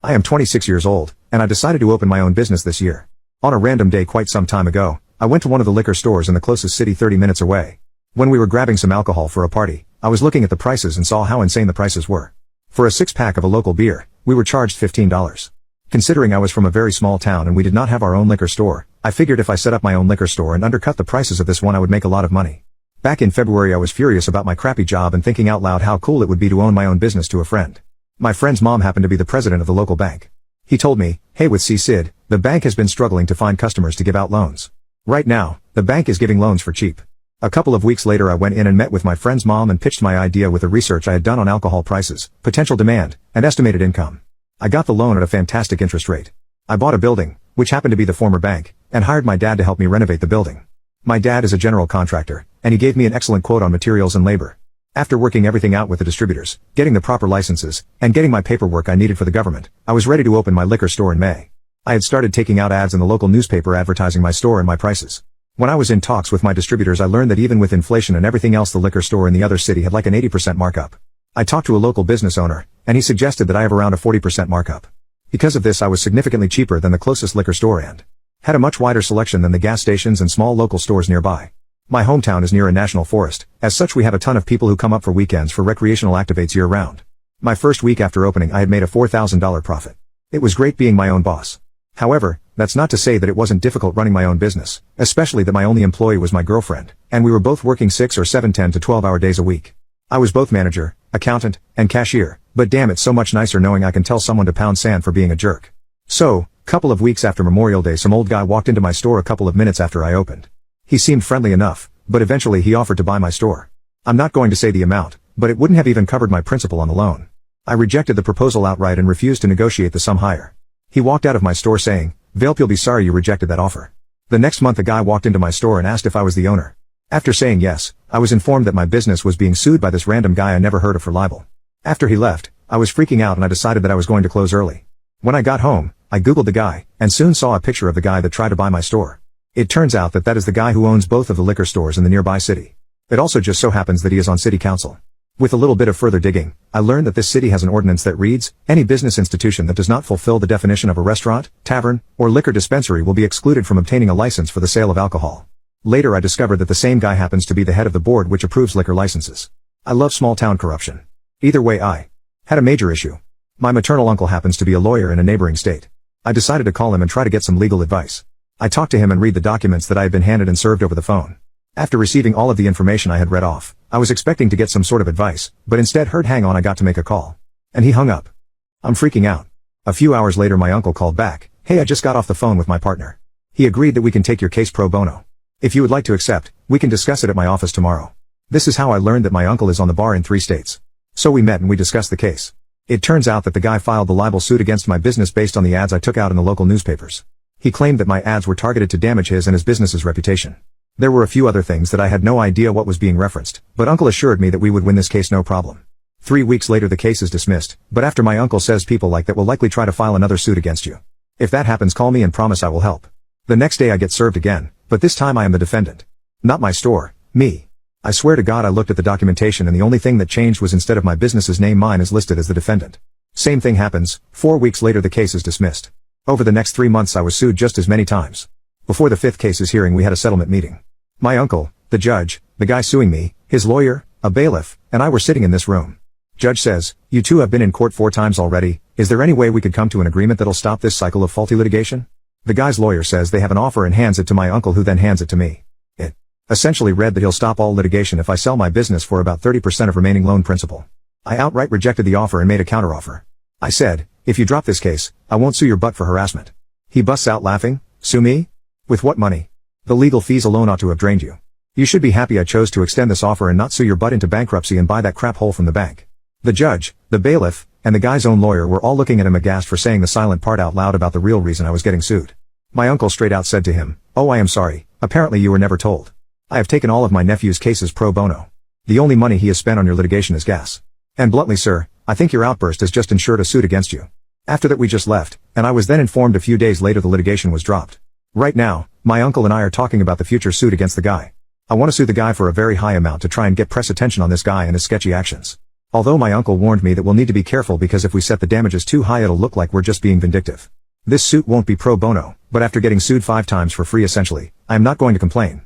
I am 26 years old, and I decided to open my own business this year. On a random day quite some time ago, I went to one of the liquor stores in the closest city 30 minutes away. When we were grabbing some alcohol for a party, I was looking at the prices and saw how insane the prices were. For a 6-pack of a local beer, we were charged $15. Considering I was from a very small town and we did not have our own liquor store, I figured if I set up my own liquor store and undercut the prices of this one I would make a lot of money. Back in February I was furious about my crappy job and thinking out loud how cool it would be to own my own business to a friend. My friend's mom happened to be the president of the local bank. He told me, "Hey, with CSID, the bank has been struggling to find customers to give out loans. Right now, the bank is giving loans for cheap." A couple of weeks later I went in and met with my friend's mom and pitched my idea with the research I had done on alcohol prices, potential demand, and estimated income. I got the loan at a fantastic interest rate. I bought a building, which happened to be the former bank, and hired my dad to help me renovate the building. My dad is a general contractor, and he gave me an excellent quote on materials and labor. After working everything out with the distributors, getting the proper licenses, and getting my paperwork I needed for the government, I was ready to open my liquor store in May. I had started taking out ads in the local newspaper advertising my store and my prices. When I was in talks with my distributors I learned that even with inflation and everything else the liquor store in the other city had like an 80% markup. I talked to a local business owner, and he suggested that I have around a 40% markup. Because of this I was significantly cheaper than the closest liquor store and had a much wider selection than the gas stations and small local stores nearby. My hometown is near a national forest, as such we have a ton of people who come up for weekends for recreational activates year-round. My first week after opening I had made a $4,000 profit. It was great being my own boss. However, that's not to say that it wasn't difficult running my own business, especially that my only employee was my girlfriend, and we were both working 6 or 7 10 to 12-hour days a week. I was both manager, accountant, and cashier, but damn it's so much nicer knowing I can tell someone to pound sand for being a jerk. So, couple of weeks after Memorial Day some old guy walked into my store a couple of minutes after I opened. He seemed friendly enough, but eventually he offered to buy my store. I'm not going to say the amount, but it wouldn't have even covered my principal on the loan. I rejected the proposal outright and refused to negotiate the sum higher. He walked out of my store saying, "Vape, you'll be sorry you rejected that offer." The next month a guy walked into my store and asked if I was the owner. After saying yes, I was informed that my business was being sued by this random guy I never heard of for libel. After he left, I was freaking out and I decided that I was going to close early. When I got home, I googled the guy, and soon saw a picture of the guy that tried to buy my store. It turns out that that is the guy who owns both of the liquor stores in the nearby city. It also just so happens that he is on city council. With a little bit of further digging, I learned that this city has an ordinance that reads, any business institution that does not fulfill the definition of a restaurant, tavern, or liquor dispensary will be excluded from obtaining a license for the sale of alcohol. Later I discovered that the same guy happens to be the head of the board which approves liquor licenses. I love small town corruption. Either way I had a major issue. My maternal uncle happens to be a lawyer in a neighboring state. I decided to call him and try to get some legal advice. I talked to him and read the documents that I had been handed and served over the phone. After receiving all of the information I had read off, I was expecting to get some sort of advice, but instead heard hang on I got to make a call. And he hung up. I'm freaking out. A few hours later my uncle called back, "Hey, I just got off the phone with my partner. He agreed that we can take your case pro bono. If you would like to accept, we can discuss it at my office tomorrow." This is how I learned that my uncle is on the bar in 3 states. So we met and we discussed the case. It turns out that the guy filed the libel suit against my business based on the ads I took out in the local newspapers. He claimed that my ads were targeted to damage his and his business's reputation. There were a few other things that I had no idea what was being referenced, but uncle assured me that we would win this case no problem. 3 weeks later the case is dismissed, but after my uncle says people like that will likely try to file another suit against you. If that happens call me and promise I will help. The next day I get served again, but this time I am the defendant. Not my store, me. I swear to God I looked at the documentation and the only thing that changed was instead of my business's name mine is listed as the defendant. Same thing happens, 4 weeks later the case is dismissed. Over the next 3 months I was sued just as many times. Before the 5th case's hearing we had a settlement meeting. My uncle, the judge, the guy suing me, his lawyer, a bailiff, and I were sitting in this room. Judge says, "You two have been in court 4 times already, is there any way we could come to an agreement that'll stop this cycle of faulty litigation?" The guy's lawyer says they have an offer and hands it to my uncle who then hands it to me. It essentially read that he'll stop all litigation if I sell my business for about 30% of remaining loan principal. I outright rejected the offer and made a counteroffer. I said, "If you drop this case, I won't sue your butt for harassment." He busts out laughing, "Sue me? With what money? The legal fees alone ought to have drained you. You should be happy I chose to extend this offer and not sue your butt into bankruptcy and buy that crap hole from the bank." The judge, the bailiff, and the guy's own lawyer were all looking at him aghast for saying the silent part out loud about the real reason I was getting sued. My uncle straight out said to him, "Oh, I am sorry, apparently you were never told. I have taken all of my nephew's cases pro bono. The only money he has spent on your litigation is gas. And bluntly sir, I think your outburst has just ensured a suit against you." After that we just left, and I was then informed a few days later the litigation was dropped. Right now, my uncle and I are talking about the future suit against the guy. I want to sue the guy for a very high amount to try and get press attention on this guy and his sketchy actions. Although my uncle warned me that we'll need to be careful because if we set the damages too high it'll look like we're just being vindictive. This suit won't be pro bono, but after getting sued 5 times for free essentially, I am not going to complain.